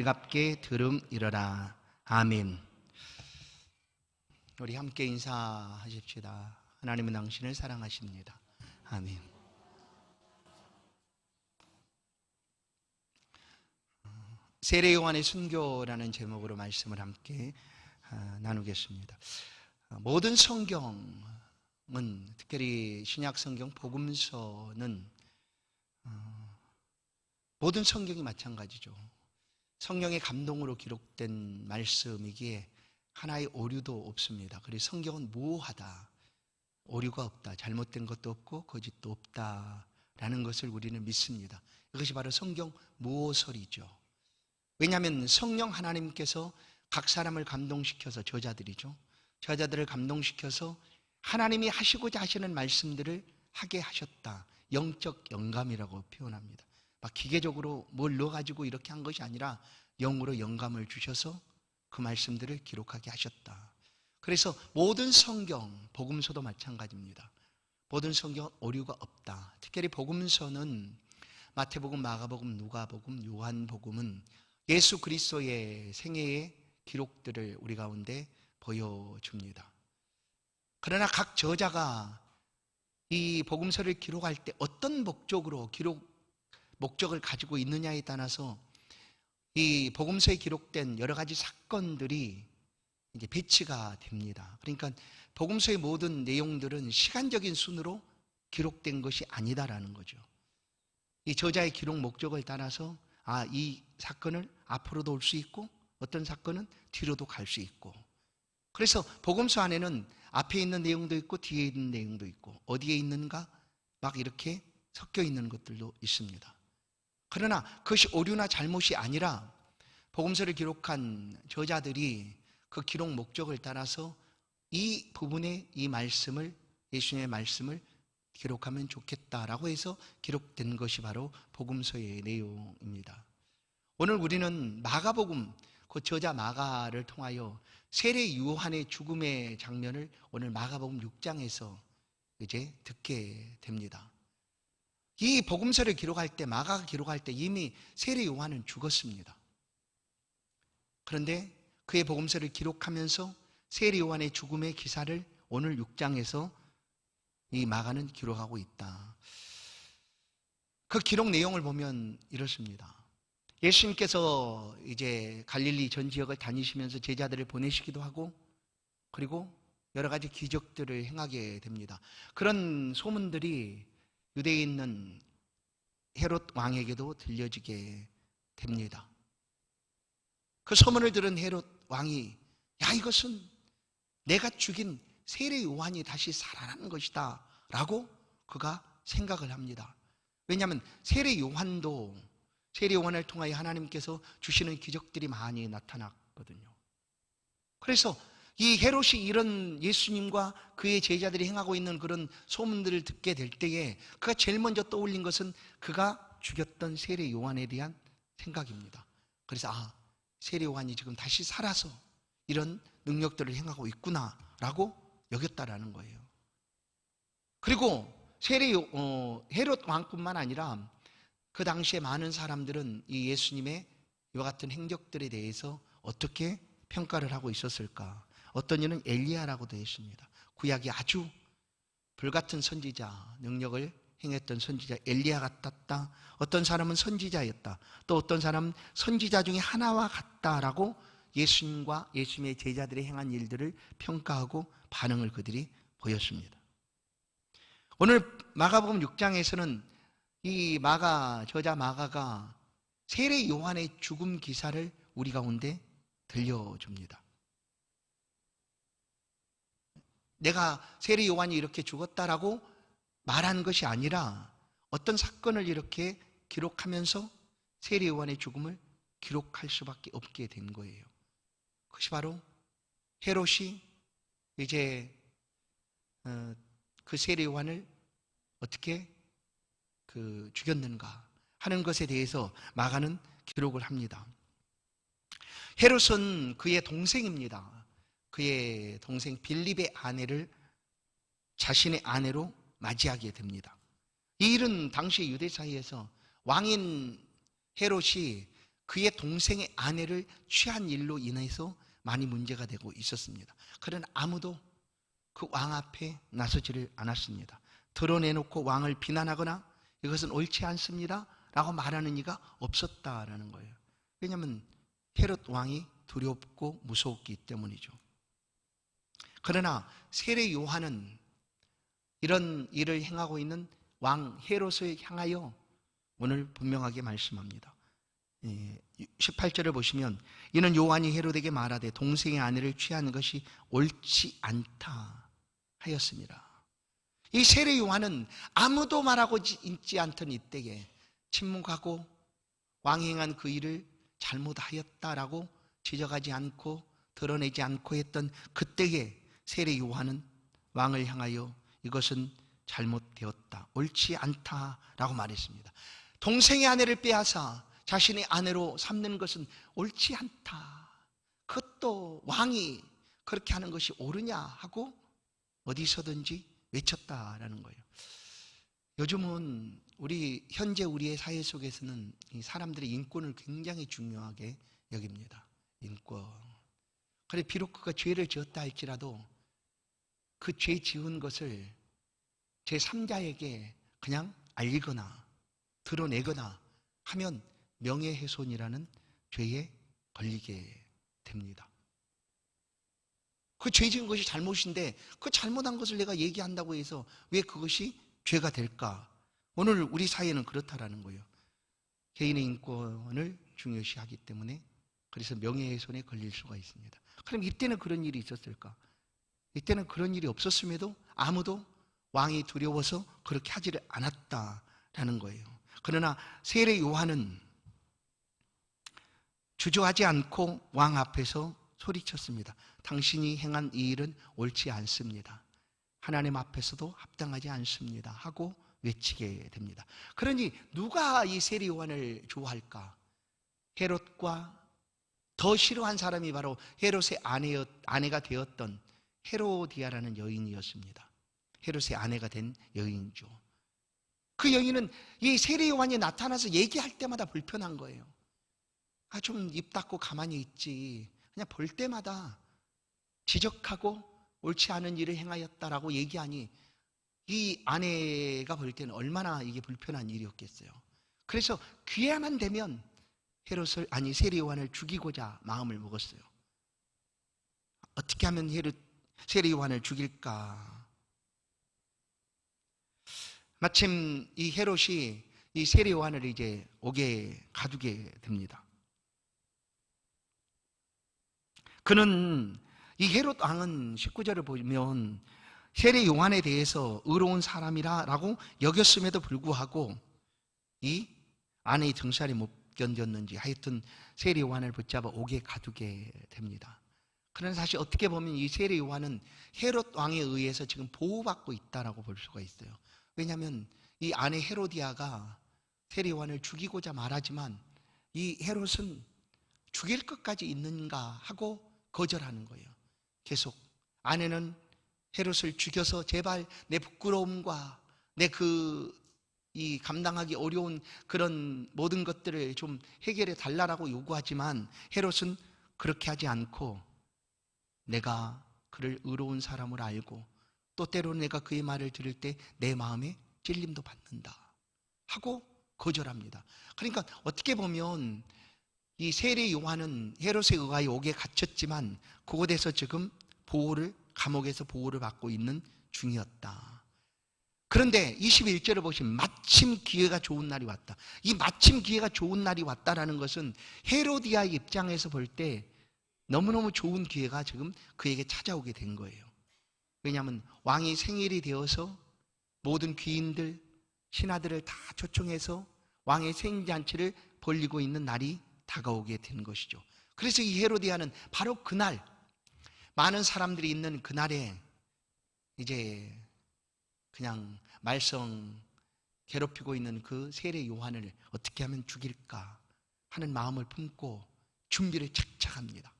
즐겁게 들음이러라. 아멘. 우리 함께 인사하십시다. 하나님은 당신을 사랑하십니다. 아멘. 세례 요한의 순교라는 제목으로 말씀을 함께 나누겠습니다. 모든 성경은, 특별히 신약 성경 복음서는 모든 성경이 마찬가지죠. 성령의 감동으로 기록된 말씀이기에 하나의 오류도 없습니다. 그래서 성경은 무오하다, 오류가 없다, 잘못된 것도 없고 거짓도 없다라는 것을 우리는 믿습니다. 이것이 바로 성경 무오설이죠. 왜냐하면 성령 하나님께서 각 사람을 감동시켜서, 저자들이죠, 저자들을 감동시켜서 하나님이 하시고자 하시는 말씀들을 하게 하셨다. 영적 영감이라고 표현합니다. 막 기계적으로 뭘 넣어가지고 이렇게 한 것이 아니라 영으로 영감을 주셔서 그 말씀들을 기록하게 하셨다. 그래서 모든 성경, 복음서도 마찬가지입니다. 모든 성경은 오류가 없다. 특별히 복음서는 마태복음, 마가복음, 누가복음, 요한복음은 예수 그리스도의 생애의 기록들을 우리 가운데 보여줍니다. 그러나 각 저자가 이 복음서를 기록할 때 어떤 목적으로 목적을 가지고 있느냐에 따라서 이 복음서에 기록된 여러 가지 사건들이 이제 배치가 됩니다. 그러니까 복음서의 모든 내용들은 시간적인 순으로 기록된 것이 아니다라는 거죠. 이 저자의 기록 목적을 따라서 이 사건을 앞으로도 올 수 있고 어떤 사건은 뒤로도 갈 수 있고, 그래서 복음서 안에는 앞에 있는 내용도 있고 뒤에 있는 내용도 있고 어디에 있는가 막 이렇게 섞여 있는 것들도 있습니다. 그러나 그것이 오류나 잘못이 아니라 복음서를 기록한 저자들이 그 기록 목적을 따라서 이 부분에 이 말씀을, 예수님의 말씀을 기록하면 좋겠다라고 해서 기록된 것이 바로 복음서의 내용입니다. 오늘 우리는 마가복음, 그 저자 마가를 통하여 세례 요한의 죽음의 장면을 오늘 마가복음 6장에서 이제 듣게 됩니다. 이 복음서를 기록할 때, 마가가 기록할 때 이미 세례 요한은 죽었습니다. 그런데 그의 복음서를 기록하면서 세례 요한의 죽음의 기사를 오늘 6장에서 이 마가는 기록하고 있다. 그 기록 내용을 보면 이렇습니다. 예수님께서 이제 갈릴리 전 지역을 다니시면서 제자들을 보내시기도 하고, 그리고 여러 가지 기적들을 행하게 됩니다. 그런 소문들이 유대에 있는 헤롯 왕에게도 들려지게 됩니다. 그 소문을 들은 헤롯 왕이, 이것은 내가 죽인 세례 요한이 다시 살아난 것이다 라고 그가 생각을 합니다. 왜냐하면 세례 요한을 통하여 하나님께서 주시는 기적들이 많이 나타났거든요. 그래서 이 헤롯이 이런 예수님과 그의 제자들이 행하고 있는 그런 소문들을 듣게 될 때에 그가 제일 먼저 떠올린 것은 그가 죽였던 세례 요한에 대한 생각입니다. 그래서 세례 요한이 지금 다시 살아서 이런 능력들을 행하고 있구나라고 여겼다라는 거예요. 그리고 헤롯 왕뿐만 아니라 그 당시에 많은 사람들은 이 예수님의 이와 같은 행적들에 대해서 어떻게 평가를 하고 있었을까? 어떤 이는 엘리야라고 되어 있습니다. 구약이 아주 불같은 선지자, 능력을 행했던 선지자 엘리야 같았다. 어떤 사람은 선지자였다. 또 어떤 사람은 선지자 중에 하나와 같다라고 예수님과 예수님의 제자들이 행한 일들을 평가하고 반응을 그들이 보였습니다. 오늘 마가복음 6장에서는 이 저자 마가가 세례 요한의 죽음 기사를 우리 가운데 들려줍니다. 내가 세례 요한이 이렇게 죽었다라고 말한 것이 아니라 어떤 사건을 이렇게 기록하면서 세례 요한의 죽음을 기록할 수밖에 없게 된 거예요. 그것이 바로 헤롯이 이제 그 세례 요한을 어떻게 죽였는가 하는 것에 대해서 마가는 기록을 합니다. 헤롯은 그의 동생입니다. 그의 동생 빌립의 아내를 자신의 아내로 맞이하게 됩니다. 이 일은 당시 유대 사이에서 왕인 헤롯이 그의 동생의 아내를 취한 일로 인해서 많이 문제가 되고 있었습니다. 그러나 아무도 그 왕 앞에 나서지를 않았습니다. 드러내놓고 왕을 비난하거나 이것은 옳지 않습니다 라고 말하는 이가 없었다라는 거예요. 왜냐하면 헤롯 왕이 두렵고 무서웠기 때문이죠. 그러나 세례 요한은 이런 일을 행하고 있는 왕 헤롯을 향하여 오늘 분명하게 말씀합니다. 18절을 보시면 이는 요한이 헤롯에게 말하되 동생의 아내를 취하는 것이 옳지 않다 하였습니다. 이 세례 요한은 아무도 말하고 있지 않던 이때에 침묵하고 왕이 행한 그 일을 잘못하였다라고 지적하지 않고 드러내지 않고 했던 그때에 세례 요한은 왕을 향하여 이것은 잘못되었다, 옳지 않다라고 말했습니다. 동생의 아내를 빼앗아 자신의 아내로 삼는 것은 옳지 않다, 그것도 왕이 그렇게 하는 것이 옳으냐 하고 어디서든지 외쳤다라는 거예요. 요즘은 현재 우리의 사회 속에서는 이 사람들의 인권을 굉장히 중요하게 여깁니다. 인권. 그래 비록 그가 죄를 지었다 할지라도 그 죄 지은 것을 제3자에게 그냥 알리거나 드러내거나 하면 명예훼손이라는 죄에 걸리게 됩니다. 그 죄 지은 것이 잘못인데 그 잘못한 것을 내가 얘기한다고 해서 왜 그것이 죄가 될까? 오늘 우리 사회는 그렇다라는 거예요. 개인의 인권을 중요시하기 때문에 그래서 명예훼손에 걸릴 수가 있습니다. 그럼 이때는 그런 일이 있었을까? 이때는 그런 일이 없었음에도 아무도 왕이 두려워서 그렇게 하지를 않았다라는 거예요. 그러나 세례 요한은 주저하지 않고 왕 앞에서 소리쳤습니다. 당신이 행한 이 일은 옳지 않습니다. 하나님 앞에서도 합당하지 않습니다 하고 외치게 됩니다. 그러니 누가 이 세례 요한을 좋아할까? 헤롯과 더 싫어한 사람이 바로 헤롯의 아내가 되었던 헤로디아라는 여인이었습니다. 헤롯의 아내가 된 여인이죠. 그 여인은 이 세례 요한이 나타나서 얘기할 때마다 불편한 거예요. 좀 입 닫고 가만히 있지. 그냥 볼 때마다 지적하고 옳지 않은 일을 행하였다라고 얘기하니 이 아내가 볼 때는 얼마나 이게 불편한 일이었겠어요. 그래서 기회만 되면 세례 요한을 죽이고자 마음을 먹었어요. 어떻게 하면 세례 요한을 죽일까? 마침 이 헤롯이 이 세례 요한을 이제 옥에 가두게 됩니다. 그는 이 헤롯 왕은 19절을 보면 세례 요한에 대해서 의로운 사람이라고 여겼음에도 불구하고 이 아내의 등살이 못 견뎠는지 하여튼 세례 요한을 붙잡아 옥에 가두게 됩니다. 그러나 사실 어떻게 보면 이 세례 요한은 헤롯 왕에 의해서 지금 보호받고 있다라고 볼 수가 있어요. 왜냐하면 이 아내 헤로디아가 세례 요한을 죽이고자 말하지만 이 헤롯은 죽일 것까지 있는가 하고 거절하는 거예요. 계속 아내는 헤롯을 죽여서 제발 내 부끄러움과 내 이 감당하기 어려운 그런 모든 것들을 좀 해결해 달라고 요구하지만 헤롯은 그렇게 하지 않고 내가 그를 의로운 사람으로 알고 또 때로는 내가 그의 말을 들을 때 내 마음에 찔림도 받는다 하고 거절합니다. 그러니까 어떻게 보면 이 세례 요한은 헤롯에 의하여 옥에 갇혔지만 그곳에서 지금 감옥에서 보호를 받고 있는 중이었다. 그런데 21절을 보시면 마침 기회가 좋은 날이 왔다. 이 마침 기회가 좋은 날이 왔다라는 것은 헤로디아의 입장에서 볼 때 너무너무 좋은 기회가 지금 그에게 찾아오게 된 거예요. 왜냐하면 왕이 생일이 되어서 모든 귀인들, 신하들을 다 초청해서 왕의 생일잔치를 벌이고 있는 날이 다가오게 된 것이죠. 그래서 이 헤로디아는 바로 그날, 많은 사람들이 있는 그날에 이제 그냥 말썽 괴롭히고 있는 그 세례 요한을 어떻게 하면 죽일까 하는 마음을 품고 준비를 착착 합니다.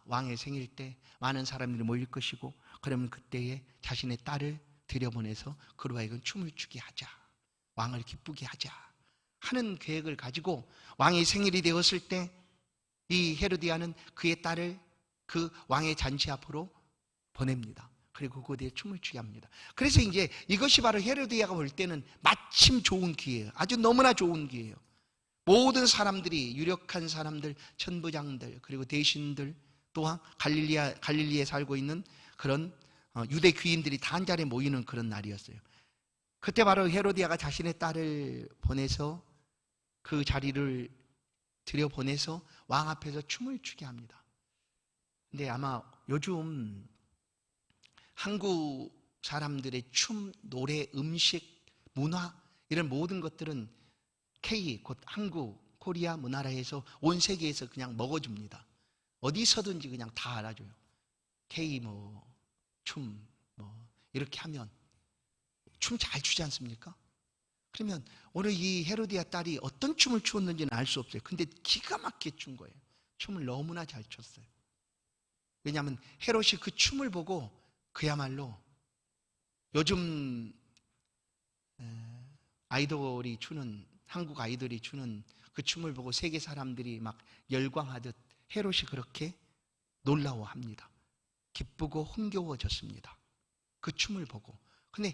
왕의 생일 때 많은 사람들이 모일 것이고 그러면 그때에 자신의 딸을 들여보내서 그로 하여금 춤을 추게 하자, 왕을 기쁘게 하자 하는 계획을 가지고 왕의 생일이 되었을 때 이 헤로디아는 그의 딸을 그 왕의 잔치 앞으로 보냅니다. 그리고 그곳에 춤을 추게 합니다. 그래서 이제 이것이 바로 헤로디아가 볼 때는 마침 좋은 기회예요. 아주 너무나 좋은 기회예요. 모든 사람들이, 유력한 사람들, 천부장들, 그리고 대신들, 또한 갈릴리에 살고 있는 그런 유대 귀인들이 다 한 자리에 모이는 그런 날이었어요. 그때 바로 헤로디아가 자신의 딸을 보내서 그 자리를 들여보내서 왕 앞에서 춤을 추게 합니다. 근데 아마 요즘 한국 사람들의 춤, 노래, 음식, 문화 이런 모든 것들은 K, 곧 한국, 코리아 문화라해서 온 세계에서 그냥 먹어줍니다. 어디서든지 그냥 다 알아줘요. K 춤 이렇게 하면 춤 잘 추지 않습니까? 그러면 오늘 이 헤로디아 딸이 어떤 춤을 추었는지는 알 수 없어요. 근데 기가 막히게 춘 거예요. 춤을 너무나 잘 췄어요. 왜냐하면 헤롯이 그 춤을 보고 그야말로 요즘 아이돌이 추는, 한국 아이돌이 추는 그 춤을 보고 세계 사람들이 막 열광하듯 헤롯이 그렇게 놀라워합니다. 기쁘고 흥겨워졌습니다. 그 춤을 보고. 근데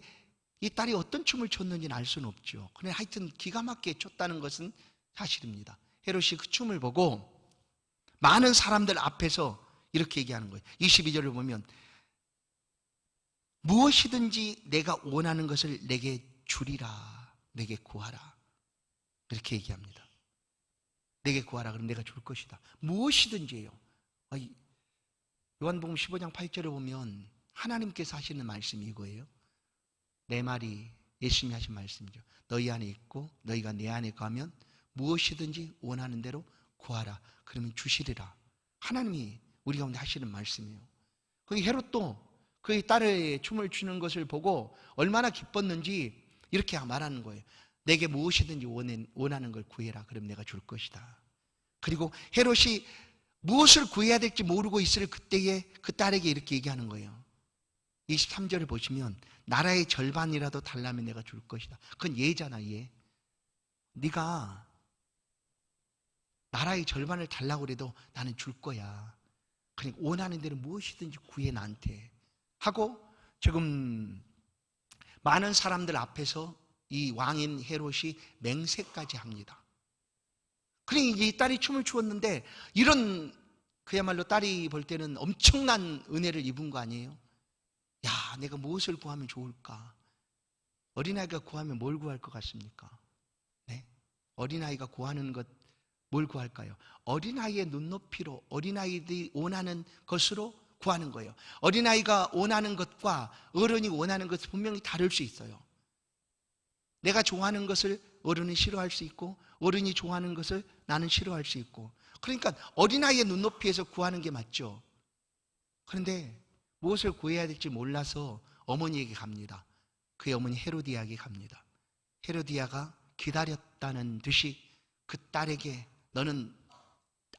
이 딸이 어떤 춤을 췄는지는 알 수는 없죠. 근데 하여튼 기가 막히게 췄다는 것은 사실입니다. 헤롯이 그 춤을 보고 많은 사람들 앞에서 이렇게 얘기하는 거예요. 22절을 보면 무엇이든지 내가 원하는 것을 내게 주리라, 내게 구하라, 이렇게 얘기합니다. 내게 구하라, 그럼 내가 줄 것이다. 무엇이든지예요. 요한복음 15장 8절을 보면 하나님께서 하시는 말씀이 이거예요. 내 말이 예수님이 하신 말씀이죠. 너희 안에 있고 너희가 내 안에 가면 무엇이든지 원하는 대로 구하라, 그러면 주시리라. 하나님이 우리 가운데 하시는 말씀이에요. 그 헤롯도 그의 딸의 춤을 추는 것을 보고 얼마나 기뻤는지 이렇게 말하는 거예요. 내게 무엇이든지 원하는 걸 구해라, 그럼 내가 줄 것이다. 그리고 헤롯이 무엇을 구해야 될지 모르고 있을 그때에 그 딸에게 이렇게 얘기하는 거예요. 23절을 보시면 나라의 절반이라도 달라면 내가 줄 것이다. 그건 예잖아, 예. 네가 나라의 절반을 달라고 그래도 나는 줄 거야. 그러니까 원하는 대로 무엇이든지 구해 나한테 하고, 지금 많은 사람들 앞에서 이 왕인 헤롯이 맹세까지 합니다. 그러니까 이 딸이 춤을 추었는데 이런, 그야말로 딸이 볼 때는 엄청난 은혜를 입은 거 아니에요? 야, 내가 무엇을 구하면 좋을까? 어린아이가 구하면 뭘 구할 것 같습니까? 네? 어린아이가 구하는 것 뭘 구할까요? 어린아이의 눈높이로, 어린아이들이 원하는 것으로 구하는 거예요. 어린아이가 원하는 것과 어른이 원하는 것은 분명히 다를 수 있어요. 내가 좋아하는 것을 어른이 싫어할 수 있고 어른이 좋아하는 것을 나는 싫어할 수 있고, 그러니까 어린아이의 눈높이에서 구하는 게 맞죠. 그런데 무엇을 구해야 될지 몰라서 어머니에게 갑니다. 그의 어머니 헤로디아에게 갑니다. 헤로디아가 기다렸다는 듯이 그 딸에게 너는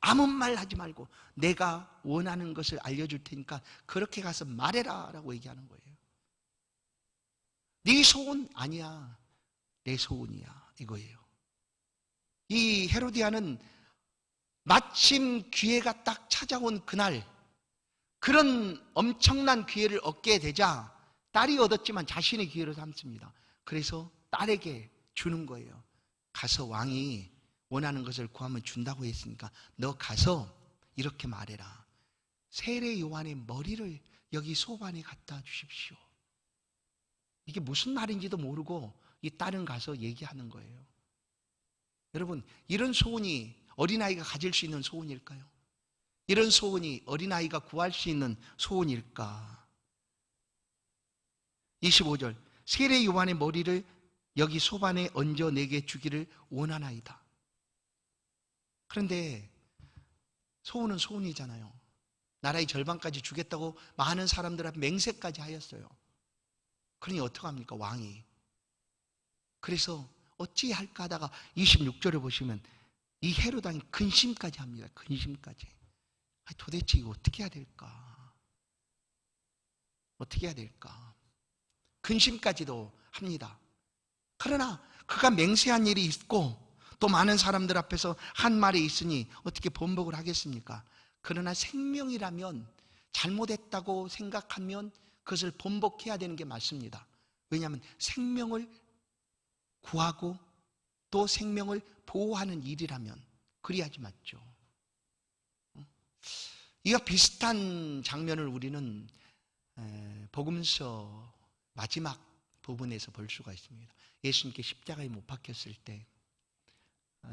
아무 말 하지 말고 내가 원하는 것을 알려줄 테니까 그렇게 가서 말해라 라고 얘기하는 거예요. 네 소원 아니야, 내 소원이야, 이거예요. 이 헤로디아는 마침 기회가 딱 찾아온 그날, 그런 엄청난 기회를 얻게 되자 딸이 얻었지만 자신의 기회로 삼습니다. 그래서 딸에게 주는 거예요. 가서 왕이 원하는 것을 구하면 준다고 했으니까 너 가서 이렇게 말해라. 세례 요한의 머리를 여기 소반에 갖다 주십시오. 이게 무슨 말인지도 모르고 이 딸은 가서 얘기하는 거예요. 여러분, 이런 소원이 어린아이가 가질 수 있는 소원일까요? 이런 소원이 어린아이가 구할 수 있는 소원일까? 25절, 세례 요한의 머리를 여기 소반에 얹어 내게 주기를 원하나이다. 그런데 소원은 소원이잖아요. 나라의 절반까지 주겠다고 많은 사람들 앞에 맹세까지 하였어요. 그러니 어떡합니까, 왕이? 그래서 어찌할까 하다가 26절을 보시면 이 헤롯 왕이 근심까지 합니다. 근심까지. 도대체 이거 어떻게 해야 될까? 어떻게 해야 될까? 근심까지도 합니다. 그러나 그가 맹세한 일이 있고 또 많은 사람들 앞에서 한 말이 있으니 어떻게 번복을 하겠습니까? 그러나 생명이라면 잘못했다고 생각하면 그것을 번복해야 되는 게 맞습니다. 왜냐하면 생명을 구하고 또 생명을 보호하는 일이라면 그래야지 맞죠. 이와 비슷한 장면을 우리는 복음서 마지막 부분에서 볼 수가 있습니다. 예수님께 십자가에 못 박혔을 때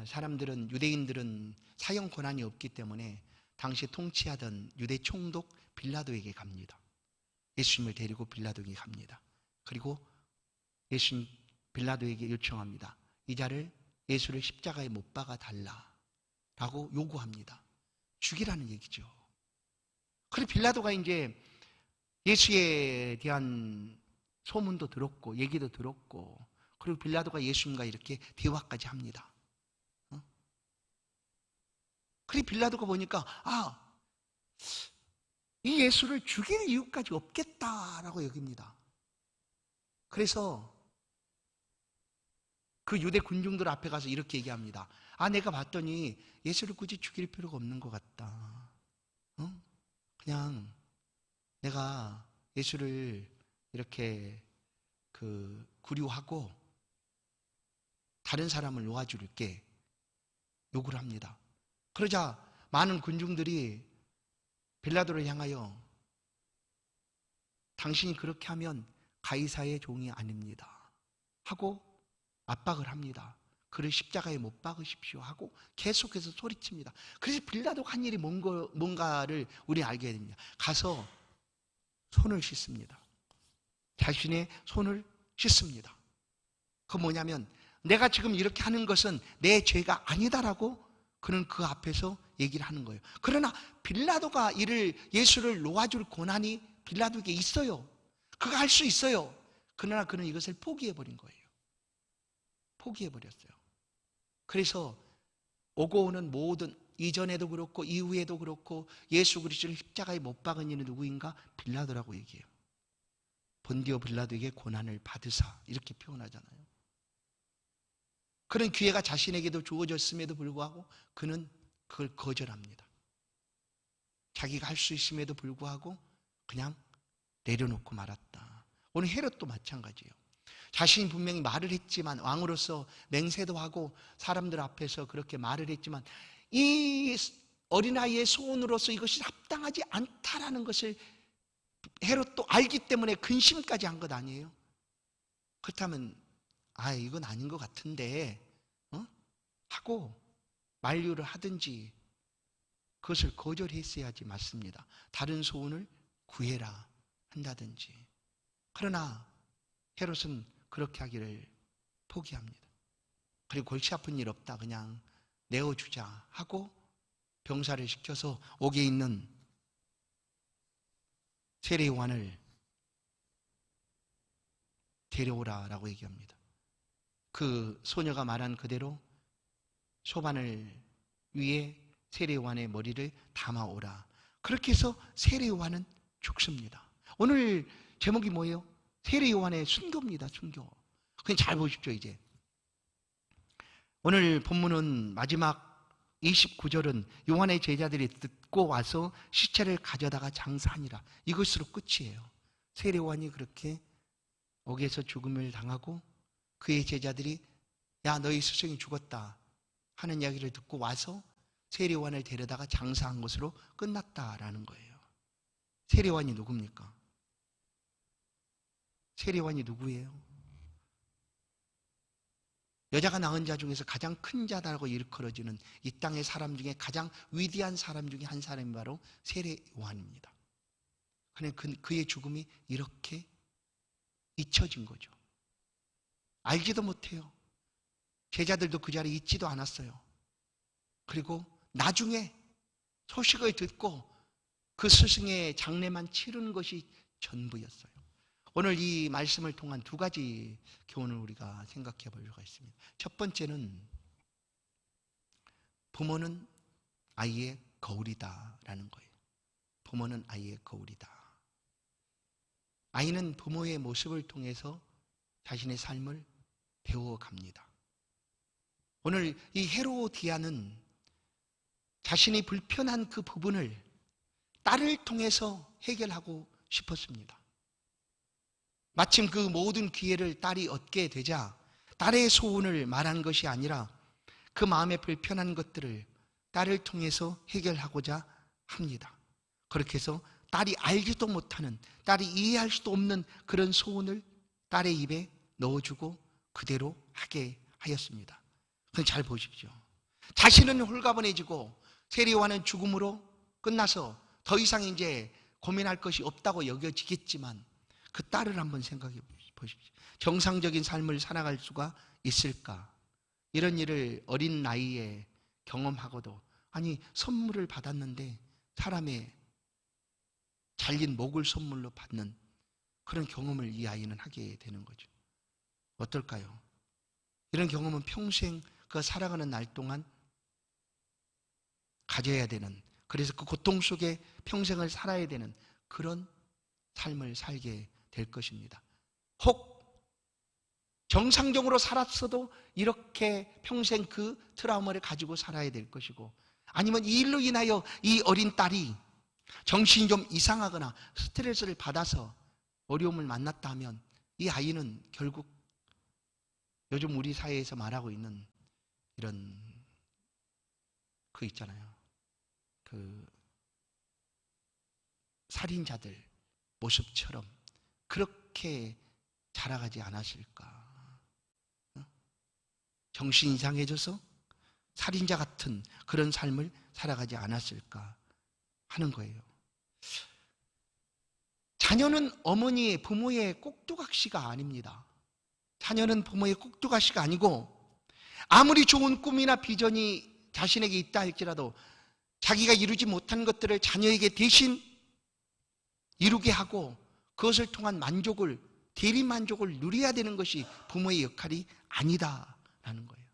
사람들은, 유대인들은 사형 권한이 없기 때문에 당시 통치하던 유대 총독 빌라도에게 갑니다. 예수님을 데리고 빌라도에게 갑니다. 그리고 예수님 빌라도에게 요청합니다. 이자를 예수를 십자가에 못 박아 달라라고 요구합니다. 죽이라는 얘기죠. 그리고 빌라도가 이제 예수에 대한 소문도 들었고 얘기도 들었고, 그리고 빌라도가 예수님과 이렇게 대화까지 합니다. 그리고 빌라도가 보니까 이 예수를 죽일 이유까지 없겠다라고 여깁니다. 그래서 그 유대 군중들 앞에 가서 이렇게 얘기합니다. 내가 봤더니 예수를 굳이 죽일 필요가 없는 것 같다. 그냥 내가 예수를 이렇게 구류하고 다른 사람을 놓아줄게 요구를 합니다. 그러자 많은 군중들이 빌라도를 향하여 당신이 그렇게 하면 가이사의 종이 아닙니다 하고 압박을 합니다. 그를 십자가에 못 박으십시오 하고 계속해서 소리칩니다. 그래서 빌라도가 한 일이 뭔가를 우리 알게 됩니다. 가서 손을 씻습니다. 자신의 손을 씻습니다. 그건 뭐냐면 내가 지금 이렇게 하는 것은 내 죄가 아니다라고 그는 그 앞에서 얘기를 하는 거예요. 그러나 빌라도가 예수를 놓아줄 권한이 빌라도에게 있어요. 그가 할 수 있어요. 그러나 그는 이것을 포기해버린 거예요. 포기해버렸어요. 그래서 오고 오는 모든, 이전에도 그렇고 이후에도 그렇고 예수 그리스도를 십자가에 못 박은 이는 누구인가? 빌라도라고 얘기해요. 본디오 빌라도에게 고난을 받으사 이렇게 표현하잖아요. 그런 기회가 자신에게도 주어졌음에도 불구하고 그는 그걸 거절합니다. 자기가 할 수 있음에도 불구하고 그냥 내려놓고 말았다. 오늘 헤롯도 마찬가지예요. 자신이 분명히 말을 했지만, 왕으로서 맹세도 하고 사람들 앞에서 그렇게 말을 했지만 이 어린아이의 소원으로서 이것이 합당하지 않다라는 것을 헤롯도 알기 때문에 근심까지 한 것 아니에요? 그렇다면 이건 아닌 것 같은데 하고 만류를 하든지 그것을 거절했어야지 맞습니다. 다른 소원을 구해라 한다든지. 그러나 헤롯은 그렇게 하기를 포기합니다. 그리고 골치 아픈 일 없다, 그냥 내어주자 하고 병사를 시켜서 옥에 있는 세례 요한을 데려오라라고 얘기합니다. 그 소녀가 말한 그대로 소반을 위에 세례 요한의 머리를 담아오라. 그렇게 해서 세례 요한은 죽습니다. 오늘 제목이 뭐예요? 세례 요한의 순교입니다. 순교. 그냥 잘 보십시오. 이제 오늘 본문은 마지막 29절은 요한의 제자들이 듣고 와서 시체를 가져다가 장사하니라, 이것으로 끝이에요. 세례 요한이 그렇게 옥에서 죽음을 당하고 그의 제자들이 너희 스승이 죽었다 하는 이야기를 듣고 와서 세례 요한을 데려다가 장사한 것으로 끝났다라는 거예요. 세례 요한이 누굽니까? 세례 요한이 누구예요? 여자가 낳은 자 중에서 가장 큰 자다라고 일컬어지는 이 땅의 사람 중에 가장 위대한 사람 중에 한 사람이 바로 세례 요한입니다. 그런데 그의 죽음이 이렇게 잊혀진 거죠. 알지도 못해요. 제자들도 그 자리에 있지도 않았어요. 그리고 나중에 소식을 듣고 그 스승의 장례만 치르는 것이 전부였어요. 오늘 이 말씀을 통한 두 가지 교훈을 우리가 생각해 볼 수가 있습니다. 첫 번째는 부모는 아이의 거울이다라는 거예요. 부모는 아이의 거울이다. 아이는 부모의 모습을 통해서 자신의 삶을 배워갑니다. 오늘 이 헤로디아는 자신이 불편한 그 부분을 딸을 통해서 해결하고 싶었습니다. 마침 그 모든 기회를 딸이 얻게 되자 딸의 소원을 말한 것이 아니라 그 마음에 불편한 것들을 딸을 통해서 해결하고자 합니다. 그렇게 해서 딸이 알지도 못하는, 딸이 이해할 수도 없는 그런 소원을 딸의 입에 넣어주고 그대로 하게 하였습니다. 그건 잘 보십시오. 자신은 홀가분해지고 세리와는 죽음으로 끝나서 더 이상 이제 고민할 것이 없다고 여겨지겠지만 그 딸을 한번 생각해 보십시오. 정상적인 삶을 살아갈 수가 있을까? 이런 일을 어린 나이에 경험하고도, 아니 선물을 받았는데 사람의 잘린 목을 선물로 받는 그런 경험을 이 아이는 하게 되는 거죠. 어떨까요? 이런 경험은 평생 그 살아가는 날 동안 가져야 되는, 그래서 그 고통 속에 평생을 살아야 되는 그런 삶을 살게 될 것입니다. 혹 정상적으로 살았어도 이렇게 평생 그 트라우마를 가지고 살아야 될 것이고, 아니면 이 일로 인하여 이 어린 딸이 정신이 좀 이상하거나 스트레스를 받아서 어려움을 만났다 하면 이 아이는 결국 요즘 우리 사회에서 말하고 있는 이런 그 있잖아요. 그 살인자들 모습처럼 그렇게 자라가지 않았을까? 정신 이상해져서 살인자 같은 그런 삶을 살아가지 않았을까 하는 거예요. 자녀는 어머니의, 부모의 꼭두각시가 아닙니다. 자녀는 부모의 꼭두각시가 아니고, 아무리 좋은 꿈이나 비전이 자신에게 있다 할지라도 자기가 이루지 못한 것들을 자녀에게 대신 이루게 하고 그것을 통한 만족을, 대리 만족을 누려야 되는 것이 부모의 역할이 아니다라는 거예요.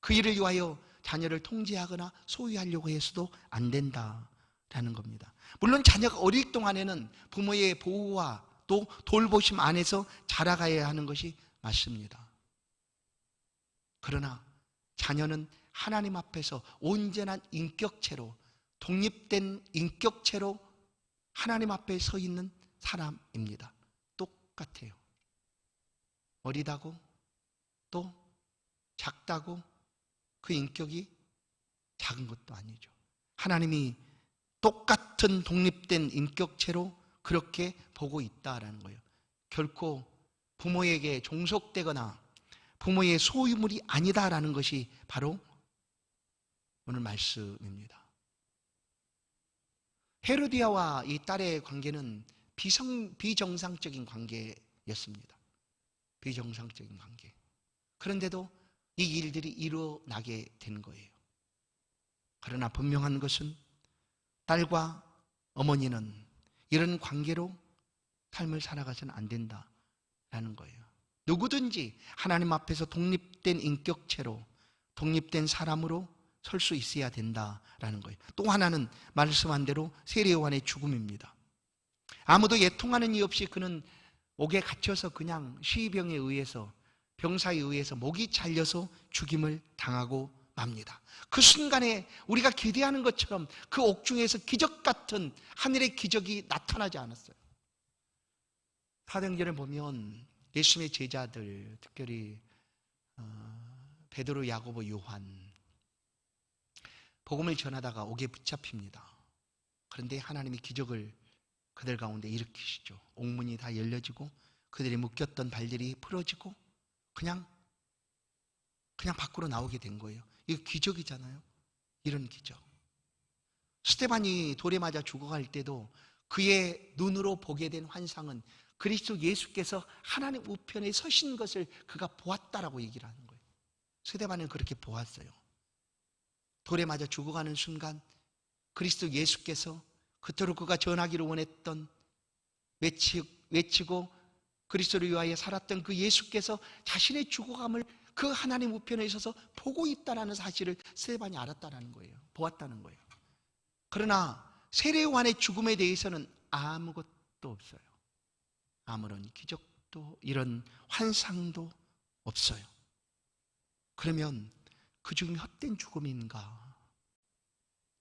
그 일을 위하여 자녀를 통제하거나 소유하려고 해서도 안 된다라는 겁니다. 물론 자녀가 어릴 동안에는 부모의 보호와 또 돌보심 안에서 자라가야 하는 것이 맞습니다. 그러나 자녀는 하나님 앞에서 온전한 인격체로, 독립된 인격체로 하나님 앞에 서 있는 사람입니다. 똑같아요. 어리다고 또 작다고 그 인격이 작은 것도 아니죠. 하나님이 똑같은 독립된 인격체로 그렇게 보고 있다라는 거예요. 결코 부모에게 종속되거나 부모의 소유물이 아니다라는 것이 바로 오늘 말씀입니다. 헤로디아와 이 딸의 관계는 비정상적인 관계였습니다. 비정상적인 관계. 그런데도 이 일들이 일어나게 된 거예요. 그러나 분명한 것은 딸과 어머니는 이런 관계로 삶을 살아가서는 안 된다라는 거예요. 누구든지 하나님 앞에서 독립된 인격체로, 독립된 사람으로 설 수 있어야 된다라는 거예요. 또 하나는 말씀한 대로 세례요한의 죽음입니다. 아무도 애통하는 이 없이 그는 옥에 갇혀서 그냥 시병에 의해서, 병사에 의해서 목이 잘려서 죽임을 당하고 맙니다. 그 순간에 우리가 기대하는 것처럼 그 옥중에서 기적 같은 하늘의 기적이 나타나지 않았어요. 사도행전을 보면 예수님의 제자들, 특별히 베드로, 야고보, 요한, 복음을 전하다가 옥에 붙잡힙니다. 그런데 하나님이 기적을 그들 가운데 일으키시죠. 옥문이 다 열려지고 그들이 묶였던 발들이 풀어지고 그냥 밖으로 나오게 된 거예요. 이거 기적이잖아요. 이런 기적. 스데반이 돌에 맞아 죽어갈 때도 그의 눈으로 보게 된 환상은 그리스도 예수께서 하나님 우편에 서신 것을 그가 보았다라고 얘기를 하는 거예요. 스데반은 그렇게 보았어요. 돌에 맞아 죽어가는 순간 그리스도 예수께서 그토록 그가 전하기를 원했던, 외치고 그리스도를 위하여 살았던 그 예수께서 자신의 죽어감을 그 하나님 우편에 있어서 보고 있다는 사실을 스데반이 알았다는 거예요. 보았다는 거예요. 그러나 세례요한의 죽음에 대해서는 아무것도 없어요. 아무런 기적도 이런 환상도 없어요. 그러면 그 죽음이 헛된 죽음인가?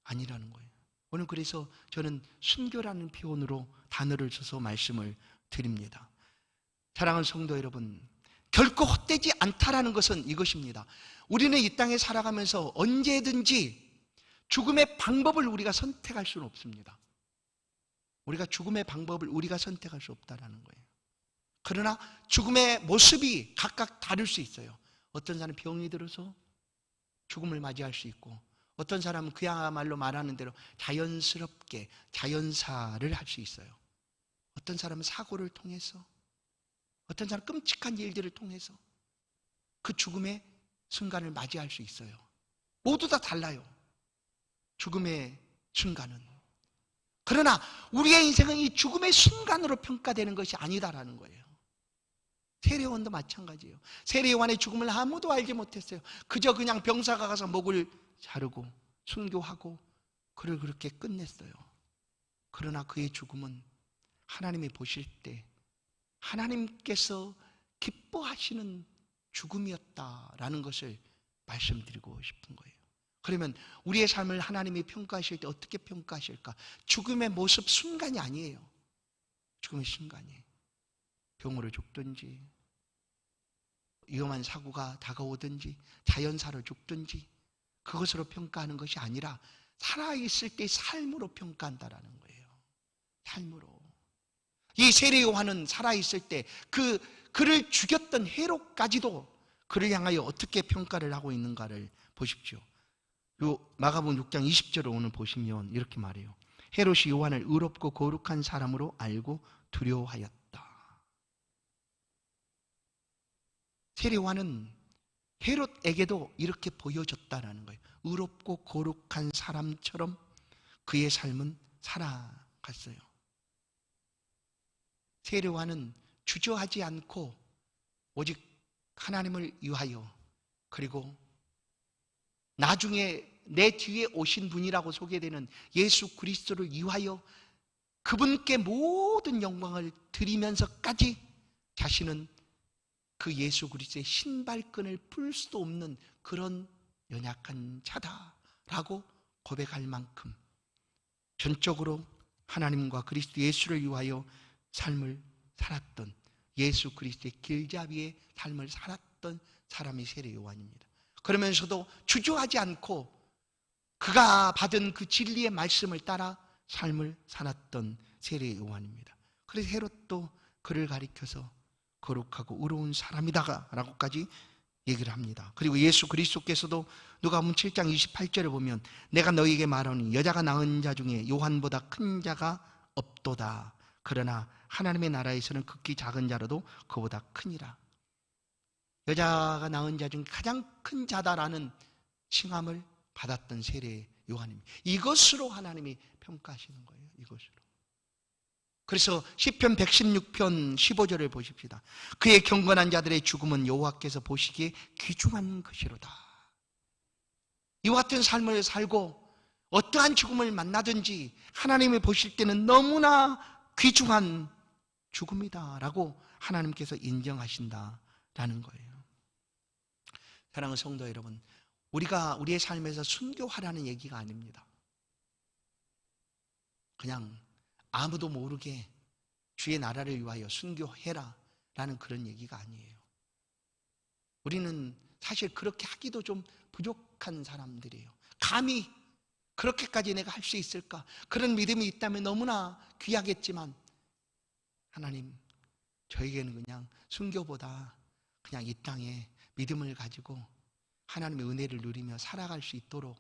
아니라는 거예요. 오늘 그래서 저는 순교라는 표현으로 단어를 써서 말씀을 드립니다. 사랑하는 성도 여러분, 결코 헛되지 않다라는 것은 이것입니다. 우리는 이 땅에 살아가면서 언제든지 죽음의 방법을 우리가 선택할 수는 없습니다. 우리가 죽음의 방법을 우리가 선택할 수 없다라는 거예요. 그러나 죽음의 모습이 각각 다를 수 있어요. 어떤 사람은 병이 들어서 죽음을 맞이할 수 있고, 어떤 사람은 그야말로 말하는 대로 자연스럽게 자연사를 할 수 있어요. 어떤 사람은 사고를 통해서, 어떤 사람은 끔찍한 일들을 통해서 그 죽음의 순간을 맞이할 수 있어요. 모두 다 달라요, 죽음의 순간은. 그러나 우리의 인생은 이 죽음의 순간으로 평가되는 것이 아니다라는 거예요. 세례요한도 마찬가지예요. 세례요한의 죽음을 아무도 알지 못했어요. 그저 그냥 병사가 가서 목을 자르고 순교하고 그를 그렇게 끝냈어요. 그러나 그의 죽음은 하나님이 보실 때 하나님께서 기뻐하시는 죽음이었다라는 것을 말씀드리고 싶은 거예요. 그러면 우리의 삶을 하나님이 평가하실 때 어떻게 평가하실까? 죽음의 모습 순간이 아니에요. 죽음의 순간이에요. 병으로 죽든지, 위험한 사고가 다가오든지, 자연사로 죽든지, 그것으로 평가하는 것이 아니라 살아있을 때의 삶으로 평가한다라는 거예요. 삶으로. 이 세례 요한은 살아있을 때 그를 죽였던 헤롯까지도 그를 향하여 어떻게 평가를 하고 있는가를 보십시오. 요 마가복음 6장 20절을 오늘 보시면 이렇게 말해요. 헤롯이 요한을 의롭고 거룩한 사람으로 알고 두려워하였다. 세례 요한은 헤롯에게도 이렇게 보여줬다라는 거예요. 의롭고 거룩한 사람처럼 그의 삶은 살아갔어요. 세례 요한은 주저하지 않고 오직 하나님을 위하여, 그리고 나중에 내 뒤에 오신 분이라고 소개되는 예수 그리스도를 위하여 그분께 모든 영광을 드리면서까지 자신은 그 예수 그리스도의 신발끈을 풀 수도 없는 그런 연약한 자다라고 고백할 만큼 전적으로 하나님과 그리스도 예수를 위하여 삶을 살았던, 예수 그리스도의 길잡이의 삶을 살았던 사람이 세례 요한입니다. 그러면서도 주저하지 않고 그가 받은 그 진리의 말씀을 따라 삶을 살았던 세례 요한입니다. 그래서 헤롯도 그를 가리켜서 거룩하고 의로운 사람이다라고까지 얘기를 합니다. 그리고 예수 그리스도께서도 누가복음 7장 28절을 보면 내가 너희에게 말하니 여자가 낳은 자 중에 요한보다 큰 자가 없도다. 그러나 하나님의 나라에서는 극히 작은 자라도 그보다 크니라. 여자가 낳은 자 중 가장 큰 자다라는 칭함을 받았던 세례 요한입니다. 이것으로 하나님이 평가하시는 거예요. 이것으로. 그래서 시편 116편 15절을 보십시다. 그의 경건한 자들의 죽음은 여호와께서 보시기에 귀중한 것이로다. 이와 같은 삶을 살고 어떠한 죽음을 만나든지 하나님이 보실 때는 너무나 귀중한 죽음이다라고 하나님께서 인정하신다라는 거예요. 사랑하는 성도 여러분, 우리가 우리의 삶에서 순교하라는 얘기가 아닙니다. 그냥 아무도 모르게 주의 나라를 위하여 순교해라 라는 그런 얘기가 아니에요. 우리는 사실 그렇게 하기도 좀 부족한 사람들이에요. 감히 그렇게까지 내가 할 수 있을까? 그런 믿음이 있다면 너무나 귀하겠지만 하나님, 저에게는 그냥 순교보다 그냥 이 땅에 믿음을 가지고 하나님의 은혜를 누리며 살아갈 수 있도록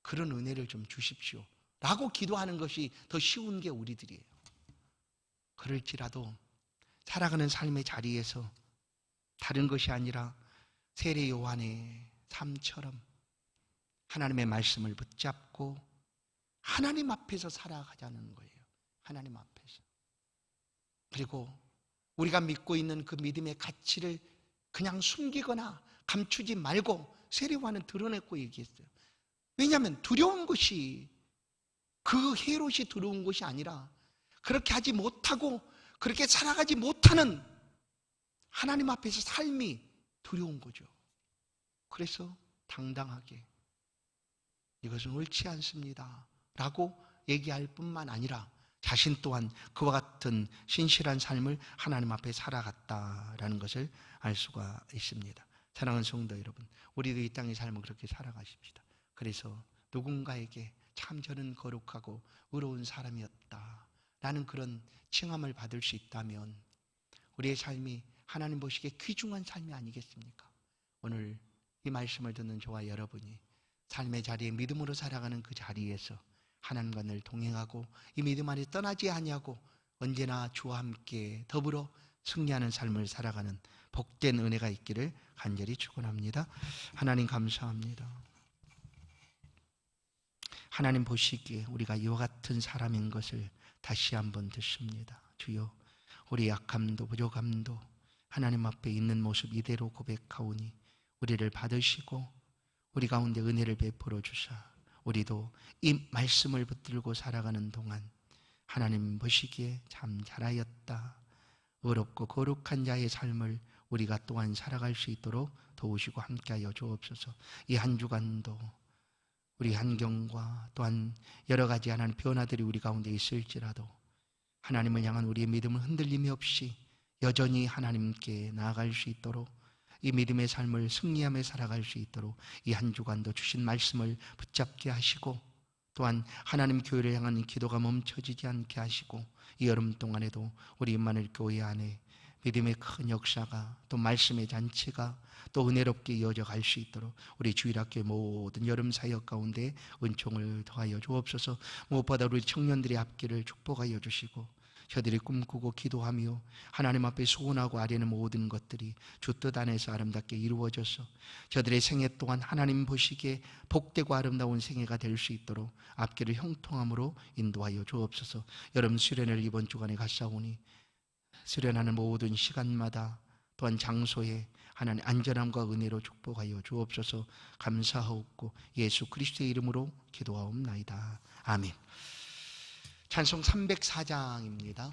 그런 은혜를 좀 주십시오 라고 기도하는 것이 더 쉬운 게 우리들이에요. 그럴지라도 살아가는 삶의 자리에서 다른 것이 아니라 세례 요한의 삶처럼 하나님의 말씀을 붙잡고 하나님 앞에서 살아가자는 거예요. 하나님 앞에서. 그리고 우리가 믿고 있는 그 믿음의 가치를 그냥 숨기거나 감추지 말고 세례 요한은 드러냈고 얘기했어요. 왜냐하면 두려운 것이, 그 헤롯이 두려운 것이 아니라 그렇게 하지 못하고 그렇게 살아가지 못하는 하나님 앞에서 삶이 두려운 거죠. 그래서 당당하게 이것은 옳지 않습니다 라고 얘기할 뿐만 아니라 자신 또한 그와 같은 신실한 삶을 하나님 앞에 살아갔다라는 것을 알 수가 있습니다. 사랑하는 성도 여러분, 우리도 이 땅의 삶을 그렇게 살아가십시다. 그래서 누군가에게 참 저는 거룩하고 의로운 사람이었다 라는 그런 칭함을 받을 수 있다면 우리의 삶이 하나님 보시기에 귀중한 삶이 아니겠습니까? 오늘 이 말씀을 듣는 저와 여러분이 삶의 자리에 믿음으로 살아가는 그 자리에서 하나님과 늘 동행하고 이 믿음 안에 떠나지 아니하고 언제나 주와 함께 더불어 승리하는 삶을 살아가는 복된 은혜가 있기를 간절히 축원합니다. 하나님 감사합니다. 하나님 보시기에 우리가 이와 같은 사람인 것을 다시 한번 듣습니다. 주여, 우리 약함도 부족함도 하나님 앞에 있는 모습 이대로 고백하오니 우리를 받으시고 우리 가운데 은혜를 베풀어 주사 우리도 이 말씀을 붙들고 살아가는 동안 하나님 보시기에 참 잘하였다, 의롭고 거룩한 자의 삶을 우리가 또한 살아갈 수 있도록 도우시고 함께하여 주옵소서. 이 한 주간도 우리 환경과 또한 여러 가지 하나님 변화들이 우리 가운데 있을지라도 하나님을 향한 우리의 믿음을 흔들림이 없이 여전히 하나님께 나아갈 수 있도록 이 믿음의 삶을 승리하며 살아갈 수 있도록 이 한 주간도 주신 말씀을 붙잡게 하시고 또한 하나님 교회를 향한 기도가 멈춰지지 않게 하시고 이 여름 동안에도 우리 임마누엘 교회 안에 믿음의 큰 역사가 또 말씀의 잔치가 또 은혜롭게 이어져 갈 수 있도록 우리 주일학교의 모든 여름 사역 가운데 은총을 더하여 주옵소서. 무엇보다 우리 청년들의 앞길을 축복하여 주시고 저들이 꿈꾸고 기도하며 하나님 앞에 소원하고 아뢰는 모든 것들이 주 뜻 안에서 아름답게 이루어져서 저들의 생애 동안 하나님 보시기에 복되고 아름다운 생애가 될 수 있도록 앞길을 형통함으로 인도하여 주옵소서. 여름 수련회를 이번 주간에 갔사오니 수련하는 모든 시간마다 또한 장소에 하나님 안전함과 은혜로 축복하여 주옵소서. 감사하옵고 예수 그리스도의 이름으로 기도하옵나이다. 아멘. 찬송 304장입니다.